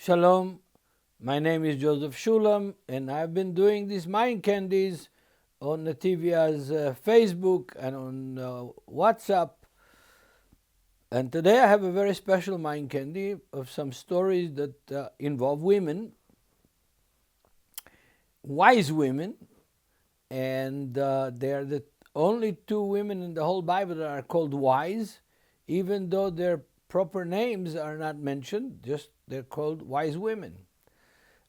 Shalom, my name is Joseph Shulam, and I've been doing these mind candies on Netivyah's Facebook and on WhatsApp. And today I have a very special mind candy of some stories that involve women, wise women, and they're the only two women in the whole Bible that are called wise, even though their proper names are not mentioned, just they're called wise women.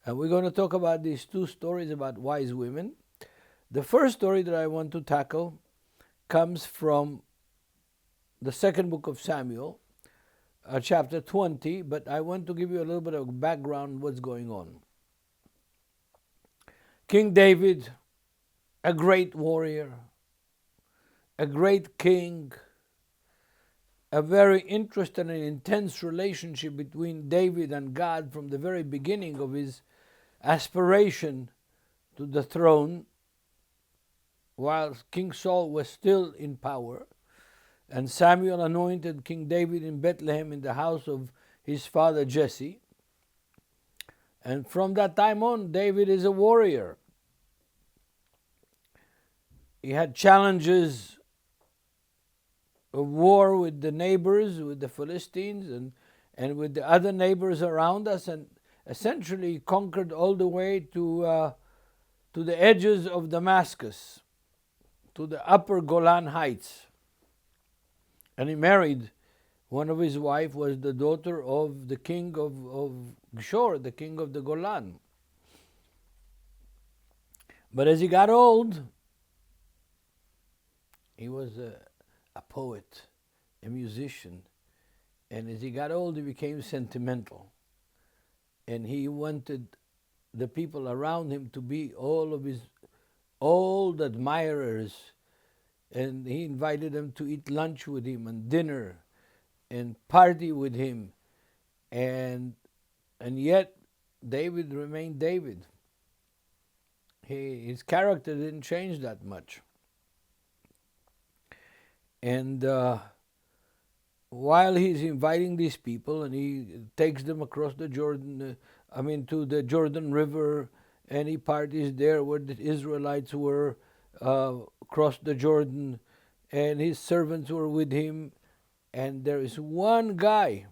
And we're going to talk about these two stories about wise women. The first story that I want to tackle comes from the second book of Samuel, chapter 20, but I want to give you a little bit of background what's going on. King David, a great warrior, a great king, a very interesting and intense relationship between David and God from the very beginning of his aspiration to the throne, while King Saul was still in power. And Samuel anointed King David in Bethlehem in the house of his father Jesse. And from that time on, David is a warrior. He had challenges of war with the neighbors, with the Philistines, and with the other neighbors around us, and essentially conquered all the way to the edges of Damascus, to the upper Golan Heights. And he married, one of his wives was the daughter of the king of Geshur, the king of the Golan. But as he got old, he was a poet, a musician, and as he got old, he became sentimental. And he wanted the people around him to be all of his old admirers, and he invited them to eat lunch with him and dinner and party with him, and yet David remained David. His character didn't change that much. And while he's inviting these people, and he takes them across the Jordan, to the Jordan River, and he parties there where the Israelites were, across the Jordan, and his servants were with him. And there is one guy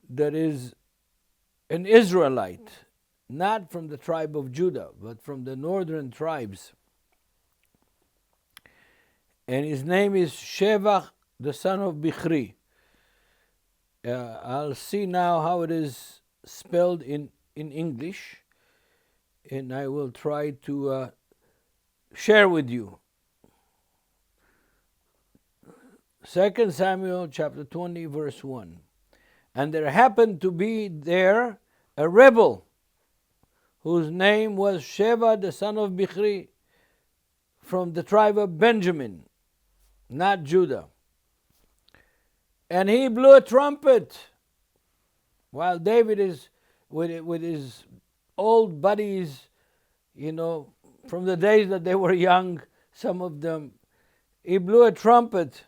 that is an Israelite, not from the tribe of Judah, but from the northern tribes. And his name is Sheva, the son of Bichri. I'll see now how it is spelled in English, and I will try to share with you. 2 Samuel chapter 20, verse 1. And there happened to be there a rebel whose name was Sheva, the son of Bichri, from the tribe of Benjamin, not Judah. And he blew a trumpet while David is with his old buddies, from the days that they were young, some of them. He blew a trumpet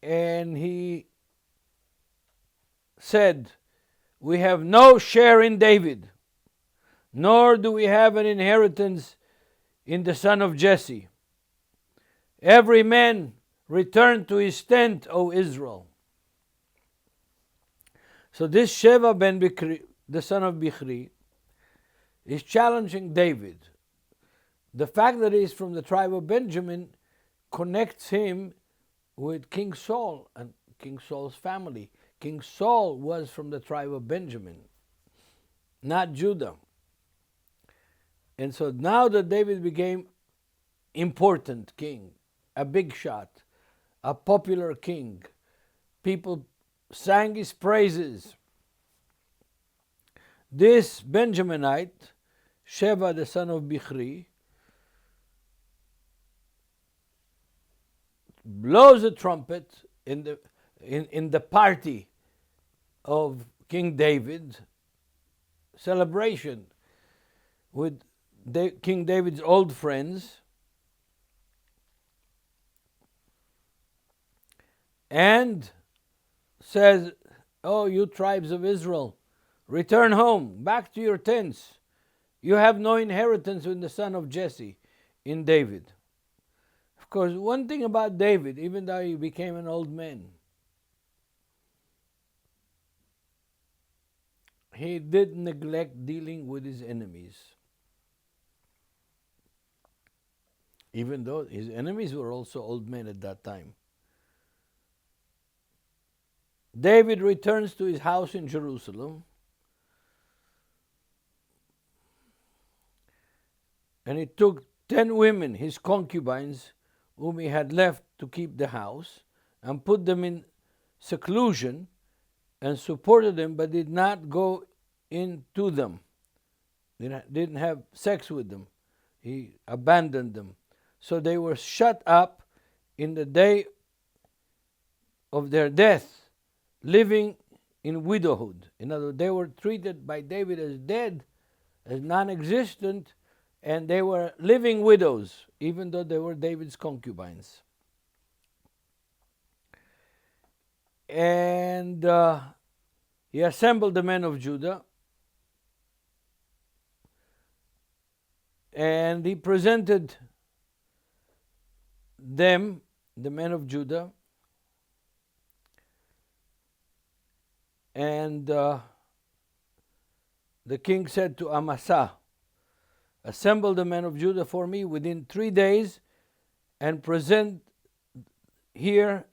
and he said, "We have no share in David, nor do we have an inheritance in the son of Jesse. Every man return to his tent, O Israel." So this Sheva ben Bichri, the son of Bichri, is challenging David. The fact that he is from the tribe of Benjamin connects him with King Saul and King Saul's family. King Saul was from the tribe of Benjamin, not Judah. And so now that David became important king, a big shot, a popular king, people sang his praises. This Benjaminite, Sheva the son of Bichri, blows a trumpet in the party of King David celebration with King David's old friends, and says, "Oh, you tribes of Israel, return home, back to your tents. You have no inheritance in the son of Jesse, in David." Of course, one thing about David, even though he became an old man, he did neglect dealing with his enemies. Even though his enemies were also old men at that time. David returns to his house in Jerusalem, and he took 10 women, his concubines, whom he had left to keep the house, and put them in seclusion, and supported them, but did not go into them. Didn't have sex with them. He abandoned them. So they were shut up in the day of their death, living in widowhood. In other words, they were treated by David as dead, as non-existent, and they were living widows, even though they were David's concubines. And he assembled the men of Judah, and he presented them, the men of Judah, and the king said to Amasa, "Assemble the men of Judah for me within 3 days, and present here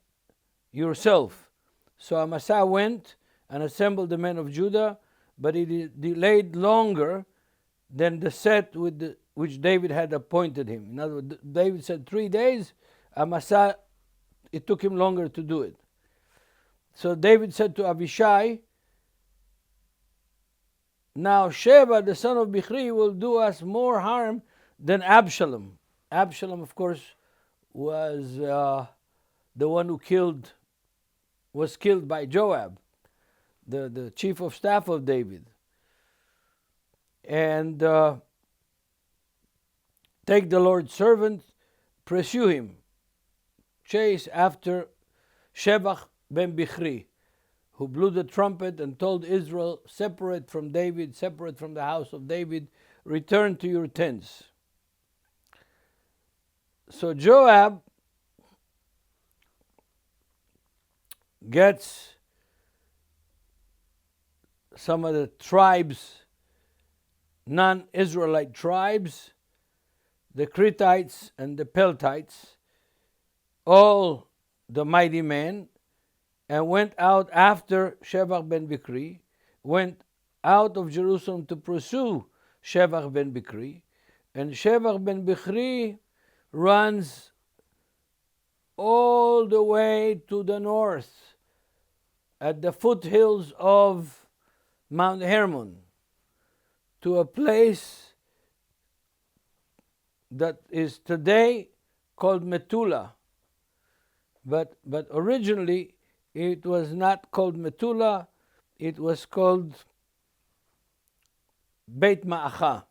yourself." So Amasa went and assembled the men of Judah, but he delayed longer than the set which David had appointed him. In other words, David said 3 days. Amasa, it took him longer to do it. So David said to Abishai, "Now Sheva, the son of Bichri, will do us more harm than Absalom." Absalom, of course, was the one who was killed by Joab, the chief of staff of David. And take the Lord's servant, pursue him, chase after Sheva ben Bichri, who blew the trumpet and told Israel, "Separate from David, separate from the house of David, return to your tents." So Joab gets some of the tribes, non-Israelite tribes, the Cretites and the Peltites, all the mighty men, and went out after Sheva ben Bichri, went out of Jerusalem to pursue Sheva ben Bichri, and Sheva ben Bichri runs all the way to the north, at the foothills of Mount Hermon, to a place that is today called Metula. But originally it was not called Metula, it was called Beit Ma'acha.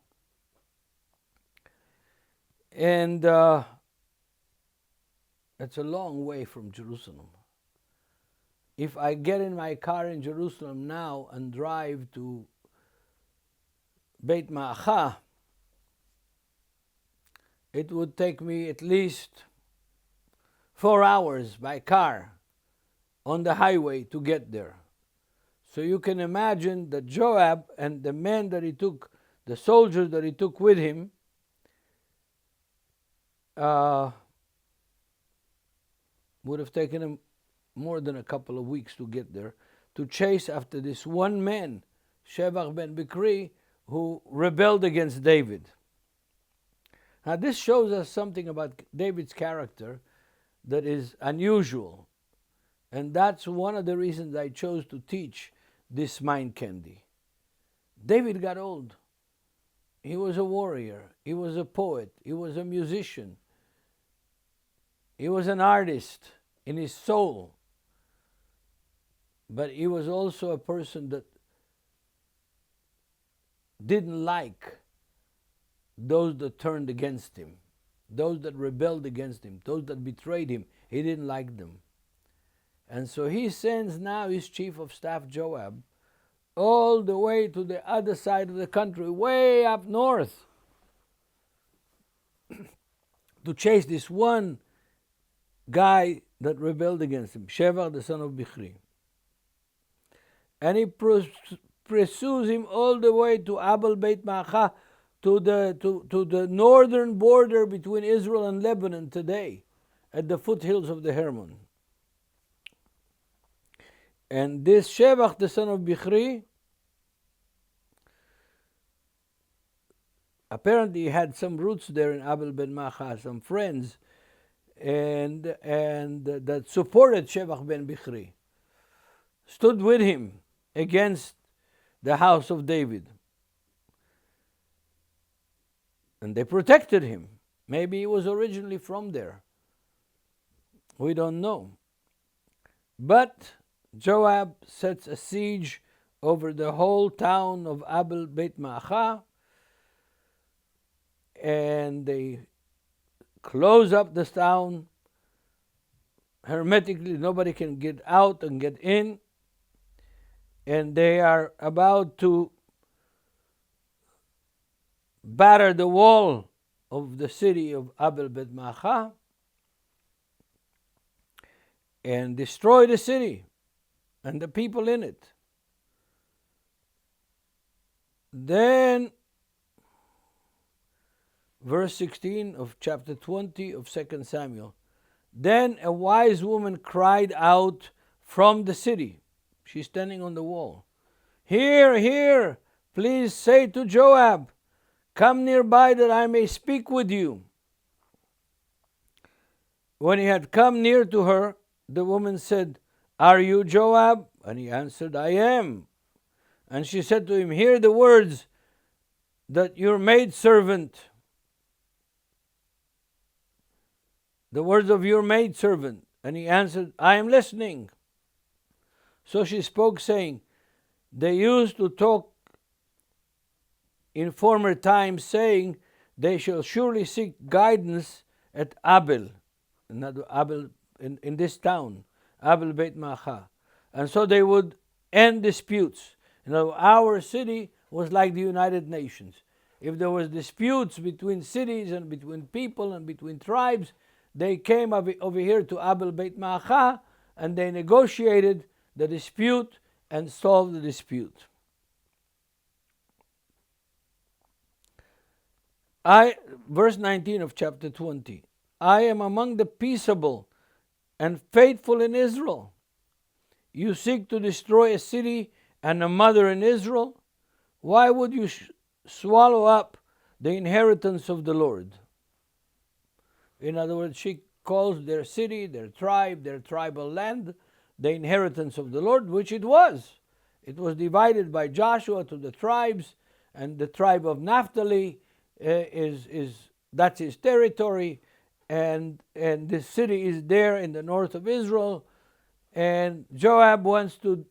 And it's a long way from Jerusalem. If I get in my car in Jerusalem now and drive to Beit Ma'acha, it would take me at least 4 hours by car on the highway to get there. So you can imagine that Joab and the men that he took, the soldiers that he took with him, would have taken him more than a couple of weeks to get there, to chase after this one man, Sheva ben Bichri, who rebelled against David. Now this shows us something about David's character that is unusual. And that's one of the reasons I chose to teach this mind candy. David got old. He was a warrior. He was a poet. He was a musician. He was an artist in his soul. But he was also a person that didn't like those that turned against him, those that rebelled against him, those that betrayed him. He didn't like them. And so he sends now his chief of staff Joab all the way to the other side of the country, way up north, to chase this one guy that rebelled against him, Sheva, the son of Bichri. And he pursues him all the way to Abel Beit Ma'acha, to the northern border between Israel and Lebanon today, at the foothills of the Hermon. And this Sheva, the son of Bichri, apparently he had some roots there in Abel ben Ma'acha, some friends, and that supported Sheva ben Bichri, stood with him against the house of David. And they protected him. Maybe he was originally from there. We don't know. But Joab sets a siege over the whole town of Abel Beit Ma'acha, and they close up the town hermetically. Nobody can get out and get in. And they are about to batter the wall of the city of Abel Beit Ma'acha and destroy the city and the people in it. Then, verse 16 of chapter 20 of 2 Samuel. Then a wise woman cried out from the city. She's standing on the wall. Here, here, please say to Joab, come nearby that I may speak with you. When he had come near to her, the woman said, are you Joab? And he answered, I am. And she said to him, hear the words that your maidservant, the words of your maidservant. And he answered, I am listening. So she spoke, saying, they used to talk in former times, saying, they shall surely seek guidance at Abel, in this town, Abel Beit Ma'acha. And so they would end disputes. You know, our city was like the United Nations. If there was disputes between cities and between people and between tribes, they came over here to Abel Beit Ma'acha and they negotiated the dispute and solved the dispute. Verse 19 of chapter 20. I am among the peaceable and faithful in Israel. You seek to destroy a city and a mother in Israel. Why would you swallow up the inheritance of the Lord? In other words, she calls their city, their tribe, their tribal land, the inheritance of the Lord, which it was. It was divided by Joshua to the tribes, and the tribe of Naphtali that's his territory, and this city is there in the north of Israel. And Joab wants to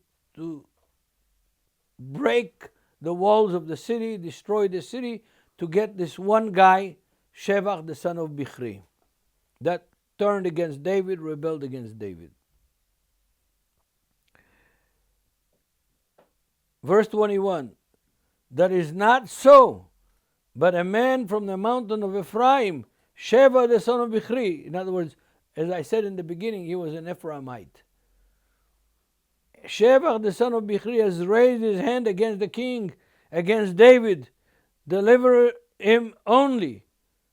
break the walls of the city, destroy the city, to get this one guy, Sheva, the son of Bichri, that turned against David, rebelled against David. Verse 21, that is not so, but a man from the mountain of Ephraim, Sheva, the son of Bichri. In other words, as I said in the beginning, he was an Ephraimite. Sheva, the son of Bichri, has raised his hand against the king, against David. Deliver him only,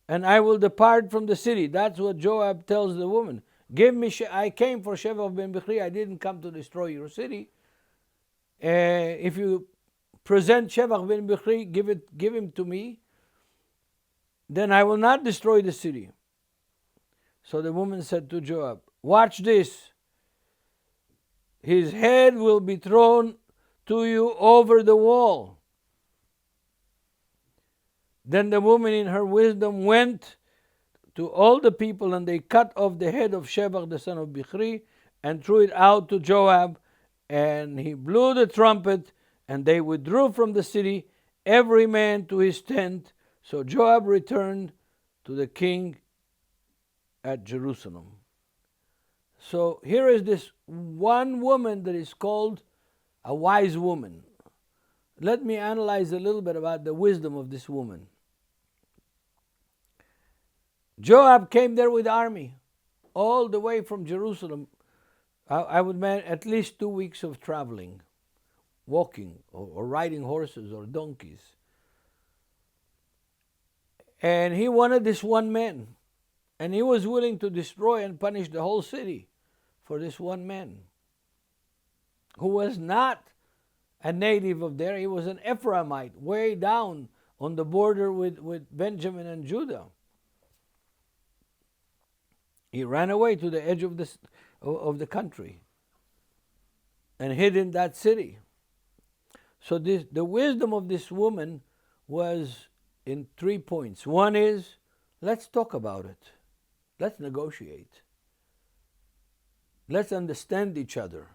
and I will depart from the city. That's what Joab tells the woman. Give me, I came for Sheva ben Bichri. I didn't come to destroy your city. If you present Sheva ben Bichri, give him to me, then I will not destroy the city. So the woman said to Joab, watch this. His head will be thrown to you over the wall. Then the woman in her wisdom went to all the people, and they cut off the head of Sheva, the son of Bichri, and threw it out to Joab. And he blew the trumpet, and they withdrew from the city, every man to his tent. So Joab returned to the king at Jerusalem. So here is this one woman that is called a wise woman. Let me analyze a little bit about the wisdom of this woman. Joab came there with army, all the way from Jerusalem. I would mean at least 2 weeks of traveling, walking or riding horses or donkeys. And he wanted this one man. And he was willing to destroy and punish the whole city for this one man, who was not a native of there. He was an Ephraimite, way down on the border with Benjamin and Judah. He ran away to the edge of the country and hid in that city. So the wisdom of this woman was in 3 points. One is, let's talk about it. Let's negotiate. Let's understand each other.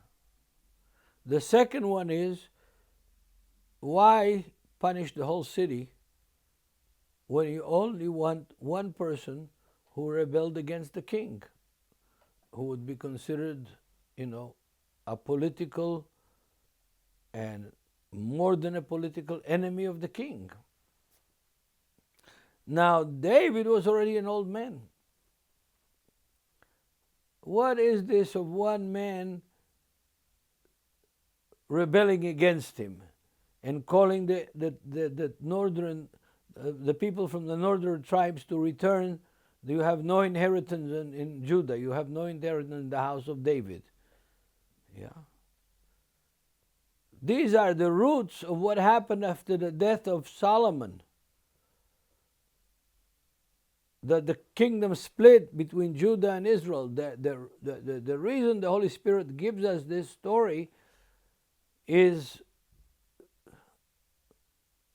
The second one is, why punish the whole city when you only want one person who rebelled against the king, who would be considered, a political and more than a political enemy of the king? Now, David was already an old man. What is this of one man rebelling against him and calling the northern, the people from the northern tribes to return? You have no inheritance in Judah. You have no inheritance in the house of David. Yeah. These are the roots of what happened after the death of Solomon. The kingdom split between Judah and Israel. The reason the Holy Spirit gives us this story is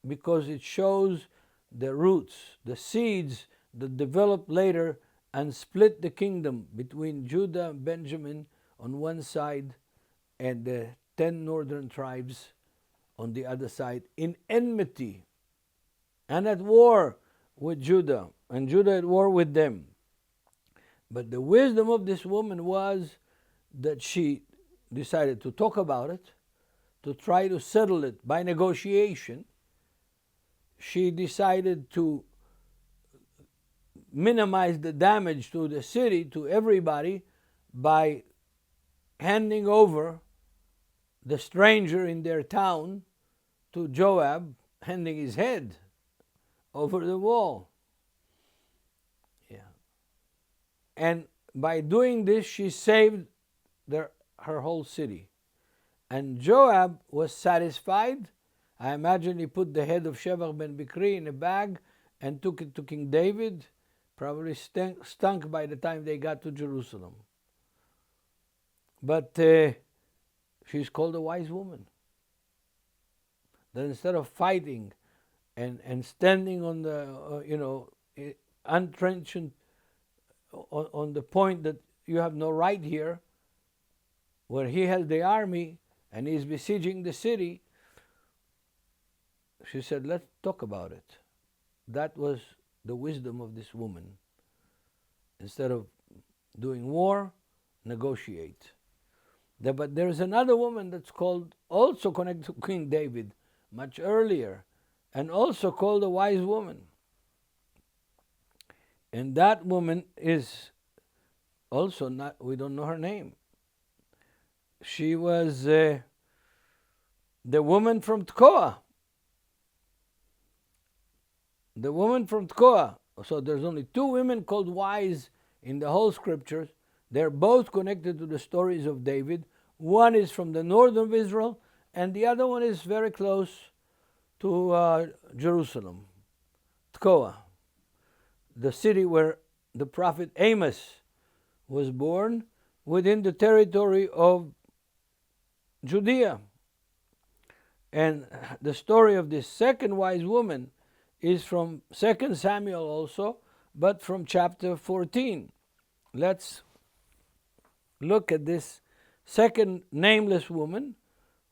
because it shows the roots, the seeds that developed later and split the kingdom between Judah and Benjamin on one side and the 10 northern tribes on the other side, in enmity and at war with Judah, and Judah at war with them. But the wisdom of this woman was that she decided to talk about it, to try to settle it by negotiation. She decided to minimize the damage to the city, to everybody, by handing over the stranger in their town to Joab, handing his head over the wall. Yeah. And by doing this, she saved her whole city. And Joab was satisfied. I imagine he put the head of Sheva ben Bikri in a bag and took it to King David. Probably stunk by the time they got to Jerusalem. But she's called a wise woman. That instead of fighting and standing on the, untrenched on the point that you have no right here, where he has the army and he's besieging the city, she said, let's talk about it. That was the wisdom of this woman. Instead of doing war, negotiate. But there's another woman that's called, also connected to King David, much earlier, and also called a wise woman. And that woman is also not, we don't know her name. She was the woman from Tekoa. The woman from Tekoa. So there's only 2 women called wise in the whole scriptures. They're both connected to the stories of David. One is from the north of Israel, and the other one is very close to Jerusalem, Tekoa, the city where the prophet Amos was born, within the territory of Judea. And the story of this second wise woman is from 2 Samuel also, but from chapter 14. Let's look at this second nameless woman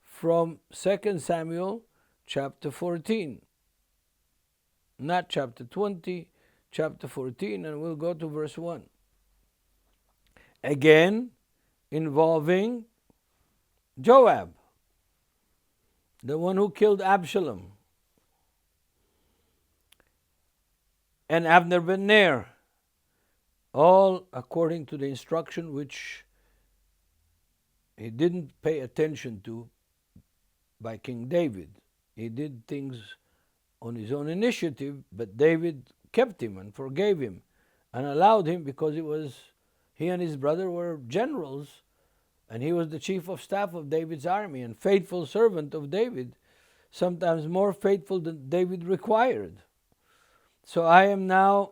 from 2 Samuel chapter 14. Not chapter 20, chapter 14, and we'll go to verse 1. Again, involving Joab, the one who killed Absalom, and Abner ben Ner, all according to the instruction which he didn't pay attention to by King David. He did things on his own initiative, but David kept him and forgave him and allowed him, because he and his brother were generals, and he was the chief of staff of David's army and faithful servant of David, sometimes more faithful than David required. So I am now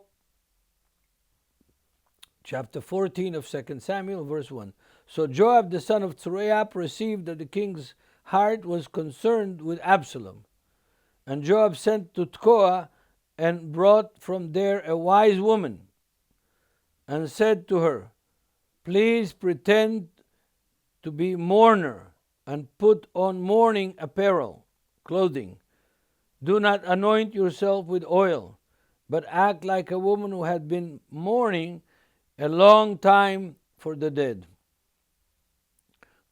chapter 14 of 2 Samuel, verse 1. So Joab the son of Zeruiah perceived that the king's heart was concerned with Absalom. And Joab sent to Tekoa and brought from there a wise woman and said to her, please pretend to be mourner and put on mourning apparel, clothing. Do not anoint yourself with oil, but act like a woman who had been mourning a long time for the dead.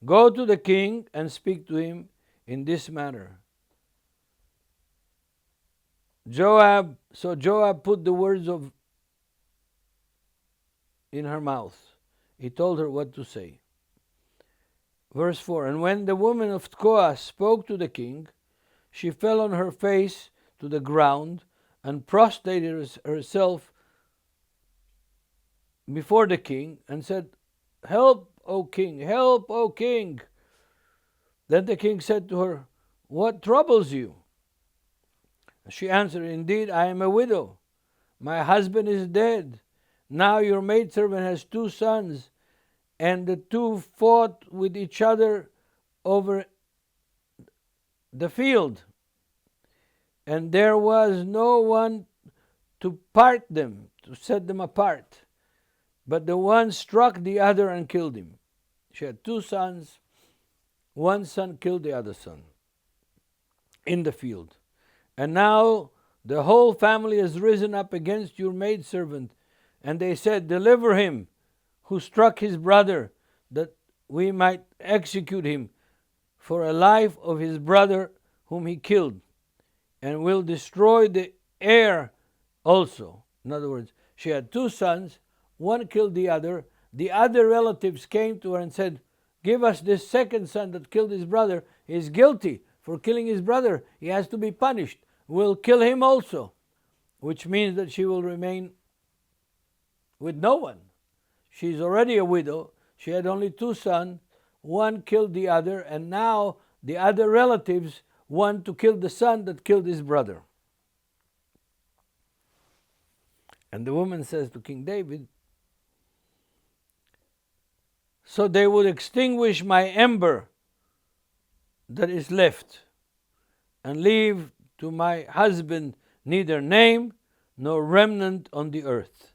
Go to the king and speak to him in this manner. So Joab put the words in her mouth. He told her what to say. Verse 4, and when the woman of Tekoa spoke to the king, she fell on her face to the ground and prostrated herself before the king and said, help, O king, help, O king. Then the king said to her, what troubles you? She answered, indeed, I am a widow. My husband is dead. Now your maidservant has 2 sons, and the 2 fought with each other over the field. And there was no one to part them, to set them apart. But the one struck the other and killed him. She had 2 sons. One son killed the other son in the field. And now the whole family has risen up against your maidservant. And they said, deliver him who struck his brother, that we might execute him for a life of his brother whom he killed. And will destroy the heir also. In other words, she had 2 sons. One killed the other. The other relatives came to her and said, give us this second son that killed his brother. He is guilty for killing his brother. He has to be punished. We'll kill him also. Which means that she will remain with no one. She's already a widow. She had only 2 sons. One killed the other. And now the other relatives want to kill the son that killed his brother. And the woman says to King David, so they would extinguish my ember that is left, and leave to my husband neither name nor remnant on the earth.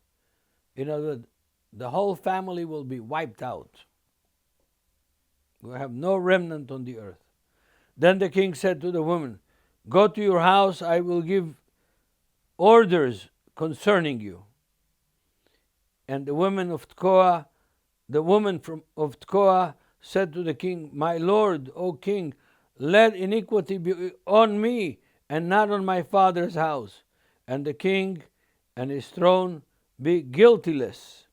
In other words, the whole family will be wiped out. We'll have no remnant on the earth. Then the king said to the woman, go to your house, I will give orders concerning you. And the woman of Tekoa said to the king, my lord, O king, let iniquity be on me and not on my father's house, and the king and his throne be guiltless.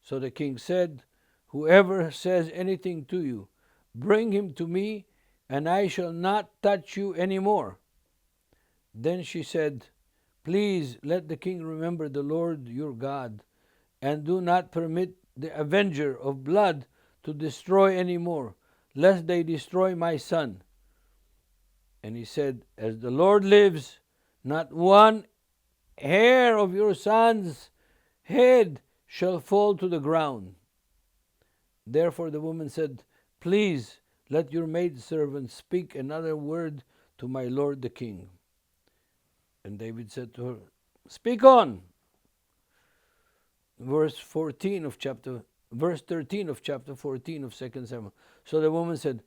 So the king said, whoever says anything to you, bring him to me, and I shall not touch you any more. Then she said, please let the king remember the Lord your God, and do not permit the avenger of blood to destroy any more, lest they destroy my son. And he said, as the Lord lives, not one hair of your son's head shall fall to the ground. Therefore the woman said, please let your maidservant speak another word to my lord the king. And David said to her, speak on. Verse 13 of chapter 14 of 2 Samuel. So the woman said,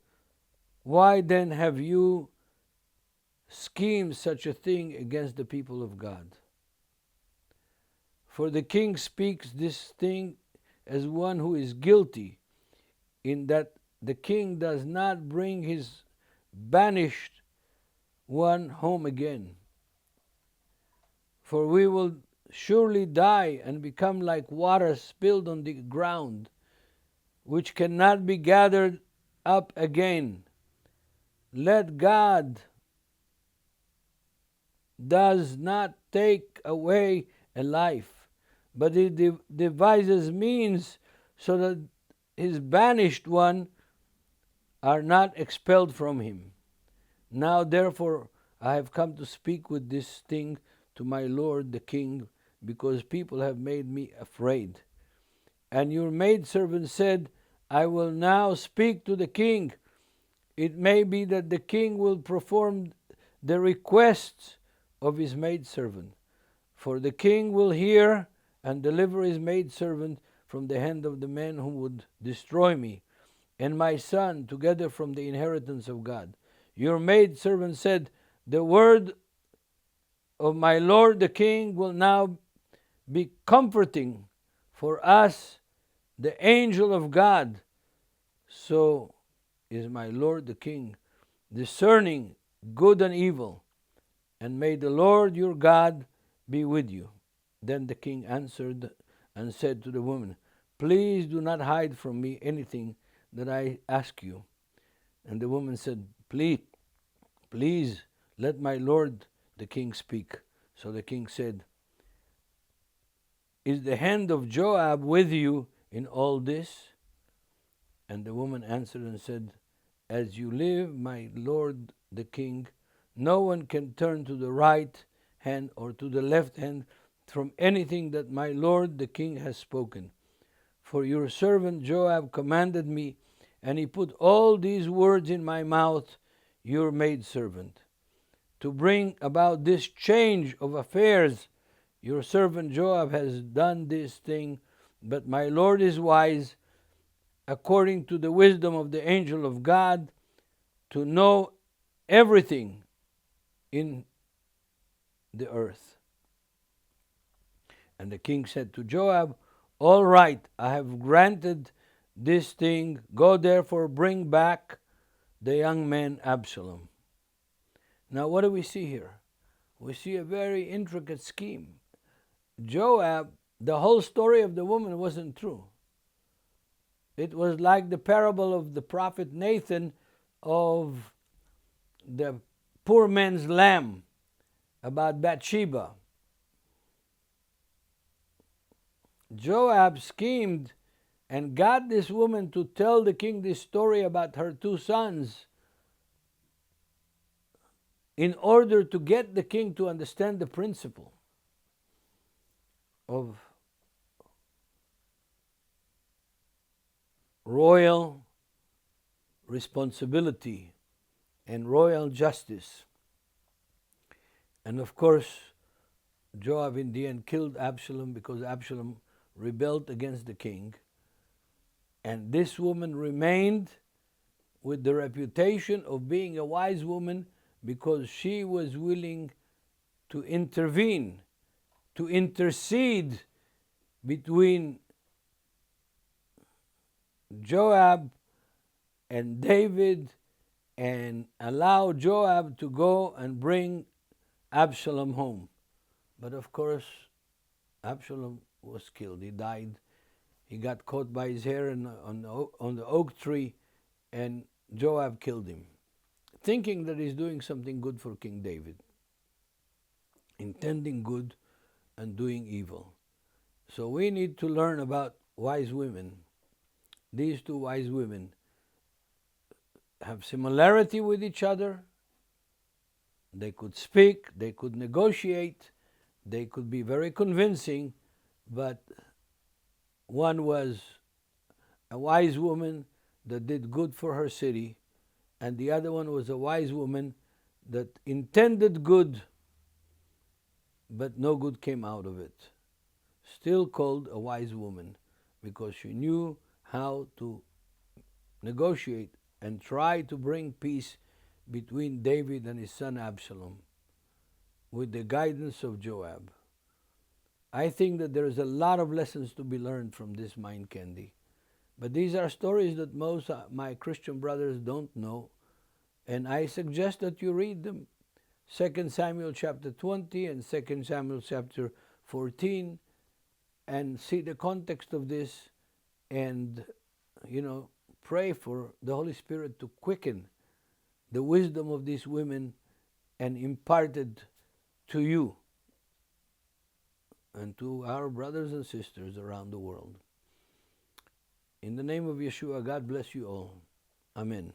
why then have you schemed such a thing against the people of God? For the king speaks this thing as one who is guilty, in that the king does not bring his banished one home again. For we will surely die and become like water spilled on the ground, which cannot be gathered up again. Let God does not take away a life, but he devises means so that his banished one are not expelled from him. Now therefore I have come to speak with this thing to my lord the king, because people have made me afraid. And your maidservant said, I will now speak to the king. It may be that the king will perform the requests of his maidservant. For the king will hear and deliver his maidservant from the hand of the men who would destroy me, and my son together from the inheritance of God. Your maidservant said, the word of my lord the king will now be comforting for us, the angel of God. So is my lord the king discerning good and evil, and may the Lord your God be with you. Then the king answered and said to the woman, please do not hide from me anything that I ask you. And the woman said, please let my lord the king speak. So the king said, is the hand of Joab with you in all this? And the woman answered and said, as you live, my lord the king, no one can turn to the right hand or to the left hand from anything that my lord the king has spoken. For your servant Joab commanded me, and he put all these words in my mouth, your maidservant, to bring about this change of affairs. Your servant Joab has done this thing, but my Lord is wise, according to the wisdom of the angel of God, to know everything in the earth. And the king said to Joab, all right, I have granted this thing. Go therefore, bring back the young man Absalom. Now what do we see here? We see a very intricate scheme. Joab, the whole story of the woman wasn't true. It was like the parable of the prophet Nathan of the poor man's lamb about Bathsheba. Joab schemed and got this woman to tell the king this story about her two sons in order to get the king to understand the principle of royal responsibility and royal justice. And of course, Joab in the end killed Absalom because Absalom rebelled against the king. And this woman remained with the reputation of being a wise woman because she was willing to intervene, to intercede between Joab and David and allow Joab to go and bring Absalom home. But of course, Absalom was killed. He died. He got caught by his hair on the oak tree, and Joab killed him, thinking that he's doing something good for King David, intending good and doing evil. So we need to learn about wise women. These two wise women have similarity with each other. They could speak, they could negotiate, they could be very convincing, but one was a wise woman that did good for her city, and the other one was a wise woman that intended good, but no good came out of it. Still called a wise woman because she knew how to negotiate and try to bring peace between David and his son Absalom with the guidance of Joab. I think that there is a lot of lessons to be learned from this mind candy. But these are stories that most my Christian brothers don't know, and I suggest that you read them. 2 Samuel chapter 20 and 2 Samuel chapter 14, and see the context of this, and pray for the Holy Spirit to quicken the wisdom of these women and impart it to you and to our brothers and sisters around the world. In the name of Yeshua, God bless you all. Amen.